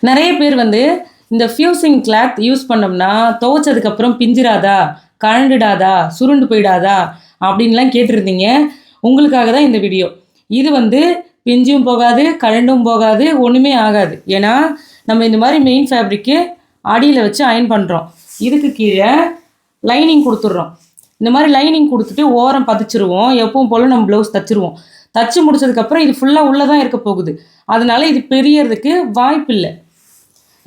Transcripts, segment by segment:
நிறைய பேர் வந்து இந்த ஃபியூசிங் கிளாத் யூஸ் பண்ணோம்னா துவைச்சதுக்கப்புறம் பிஞ்சிராதா, கழண்டுடாதா, சுருண்டு போயிடாதா அப்படின்லாம் கேட்டிருந்தீங்க. உங்களுக்காக தான் இந்த வீடியோ. இது வந்து பிஞ்சும் போகாது, கழண்டும் போகாது, ஒன்றுமே ஆகாது. ஏன்னா நம்ம இந்த மாதிரி மெயின் ஃபேப்ரிக்கு அடியில் வச்சு அயர்ன் பண்ணுறோம். இதுக்கு கீழே லைனிங் கொடுத்துட்றோம். இந்த மாதிரி லைனிங் கொடுத்துட்டு ஓரம் பதிச்சிருவோம். எப்பவும் போல் நம்ம ப்ளவுஸ் தச்சுருவோம். தச்சு முடிச்சதுக்கப்புறம் இது ஃபுல்லாக உள்ளே தான் இருக்க போகுது. அதனால இது பிரியறதுக்கு வாய்ப்பு இல்லை.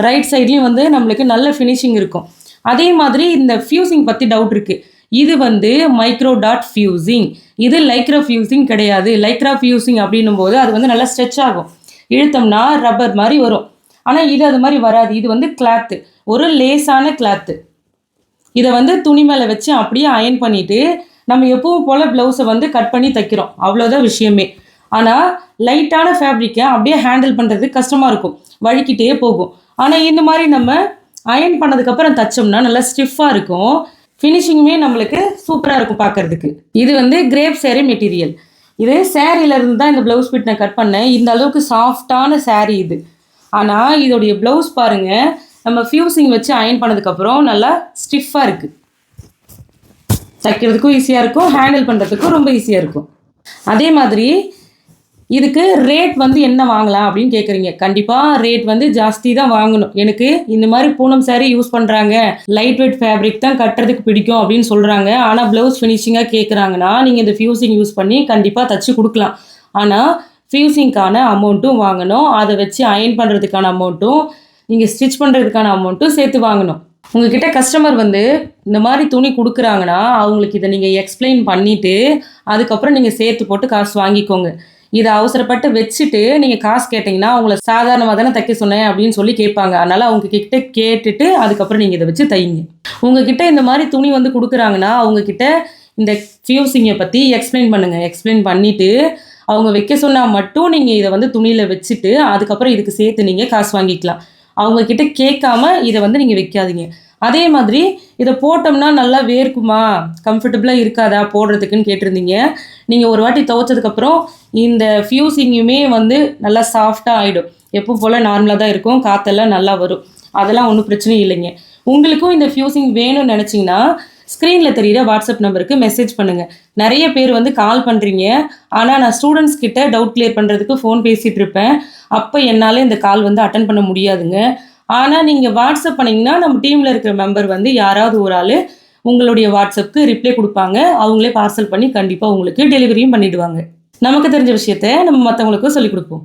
ரைட் சைட்லேயும் வந்து நம்மளுக்கு நல்ல ஃபினிஷிங் இருக்கும். அதே மாதிரி இந்த ஃபியூசிங் பற்றி டவுட் இருக்குது. இது வந்து மைக்ரோ டாட் ஃபியூசிங், இது லைக்ரா ஃபியூசிங் கிடையாது. லைக்ரா ஃபியூசிங் அப்படின்னும் போது அது வந்து நல்லா ஸ்ட்ரெச் ஆகும், இழுத்தோம்னா ரப்பர் மாதிரி வரும். ஆனால் இது அது மாதிரி வராது. இது வந்து கிளாத்து, ஒரு லேஸான கிளாத்து. இதை வந்து துணி மேலே வச்சு அப்படியே அயர்ன் பண்ணிவிட்டு நம்ம எப்பவும் போல் ப்ளவுஸை வந்து கட் பண்ணி தைக்கிறோம், அவ்வளோதான் விஷயமே. ஆனால் லைட்டான ஃபேப்ரிக்கை அப்படியே ஹேண்டில் பண்ணுறது கஷ்டமாக இருக்கும், வழுக்கிட்டே போகும். ஆனால் இந்த மாதிரி நம்ம அயர்ன் பண்ணதுக்கப்புறம் தைச்சோம்னா நல்லா ஸ்டிஃபாக இருக்கும். ஃபினிஷிங்குமே நம்மளுக்கு சூப்பராக இருக்கும் பார்க்குறதுக்கு. இது வந்து கிரேப் சேரீ மெட்டீரியல். இது சேரீலேருந்து தான் இந்த ப்ளவுஸ் பிட் நான் கட் பண்ணேன். இந்த அளவுக்கு சாஃப்டான சேரீ இது. ஆனால் இதோடைய ப்ளவுஸ் பாருங்கள், நம்ம ஃபியூசிங் வச்சு அயர்ன் பண்ணதுக்கப்புறம் நல்லா ஸ்டிஃபாக இருக்குது. தைக்கிறதுக்கும் ஈஸியாக இருக்கும், ஹேண்டில் பண்ணுறதுக்கும் ரொம்ப ஈஸியாக இருக்கும். அதே மாதிரி இதுக்கு ரேட் வந்து என்ன வாங்கலாம் அப்படின்னு கேட்குறீங்க. கண்டிப்பாக ரேட் வந்து ஜாஸ்தி தான் வாங்கணும். எனக்கு இந்த மாதிரி பூனம் சாரீ யூஸ் பண்ணுறாங்க, லைட் வெயிட் ஃபேப்ரிக் தான் கட்டுறதுக்கு பிடிக்கும் அப்படின்னு சொல்கிறாங்க. ஆனால் ப்ளவுஸ் ஃபினிஷிங்காக கேட்குறாங்கன்னா நீங்கள் இந்த ஃபியூசிங் யூஸ் பண்ணி கண்டிப்பாக தச்சு கொடுக்கலாம். ஆனால் ஃபியூசிங்க்கான அமௌண்ட்டும் வாங்கணும், அதை வச்சு அயர்ன் பண்ணுறதுக்கான அமௌண்ட்டும், நீங்கள் ஸ்டிச் பண்ணுறதுக்கான அமௌண்ட்டும் சேர்த்து வாங்கணும். உங்ககிட்ட கஸ்டமர் வந்து இந்த மாதிரி துணி கொடுக்குறாங்கன்னா அவங்களுக்கு இதை நீங்கள் எக்ஸ்பிளைன் பண்ணிவிட்டு அதுக்கப்புறம் நீங்கள் சேர்த்து போட்டு காசு வாங்கிக்கோங்க. இதை அவசரப்பட்டு வச்சுட்டு நீங்கள் காசு கேட்டிங்கன்னா அவங்கள சாதாரணமாக தானே தைக்க சொன்னேன் அப்படின்னு சொல்லி கேட்பாங்க. அதனால் அவங்கக்கிட்ட கேட்டுட்டு அதுக்கப்புறம் நீங்கள் இதை வச்சு தைங்க. உங்ககிட்ட இந்த மாதிரி துணி வந்து கொடுக்குறாங்கன்னா அவங்கக்கிட்ட இந்த ஃபியூசிங்கை பற்றி எக்ஸ்பிளைன் பண்ணுங்கள். எக்ஸ்பிளைன் பண்ணிவிட்டு அவங்க வைக்க சொன்னால் மட்டும் நீங்கள் இதை வந்து துணியில் வச்சுட்டு அதுக்கப்புறம் இதுக்கு சேர்த்து நீங்கள் காசு வாங்கிக்கலாம். அவங்கக்கிட்ட கேட்காம இதை வந்து நீங்கள் வைக்காதீங்க. அதே மாதிரி இதை போட்டோம்னா நல்லா வேர்க்குமா, கம்ஃபர்டபுளாக இருக்காதா போடுறதுக்குன்னு கேட்டிருந்தீங்க. நீங்கள் ஒரு வாட்டி துவைச்சதுக்கப்புறம் இந்த ஃபியூசிங்குமே வந்து நல்லா சாஃப்டாக ஆகிடும். எப்போ போல் நார்மலாக தான் இருக்கும், காற்றெல்லாம் நல்லா வரும். அதெல்லாம் ஒன்றும் பிரச்சனையும் இல்லைங்க. உங்களுக்கும் இந்த ஃபியூசிங் வேணும்னு நினச்சிங்கன்னா ஸ்க்ரீனில் தெரிகிற வாட்ஸ்அப் நம்பருக்கு மெசேஜ் பண்ணுங்கள். நிறைய பேர் வந்து கால் பண்ணுறீங்க. ஆனால் நான் ஸ்டூடெண்ட்ஸ் கிட்ட டவுட் கிளியர் பண்ணுறதுக்கு ஃபோன் பேசிகிட்டு இருப்பேன். அப்போ என்னால் இந்த கால் வந்து அட்டன் பண்ண முடியாதுங்க. ஆனால் நீங்கள் வாட்ஸ்அப் பண்ணிங்கன்னா நம்ம டீமில் இருக்கிற மெம்பர் வந்து யாராவது ஒரு ஆள் உங்களுடைய வாட்ஸ்அப்புக்கு ரிப்ளை கொடுப்பாங்க. அவங்களே பார்சல் பண்ணி கண்டிப்பாக உங்களுக்கு டெலிவரியும் பண்ணிவிடுவாங்க. நமக்கு தெரிஞ்ச விஷயத்த நம்ம மற்றவங்களுக்கும் சொல்லிக் கொடுப்போம்.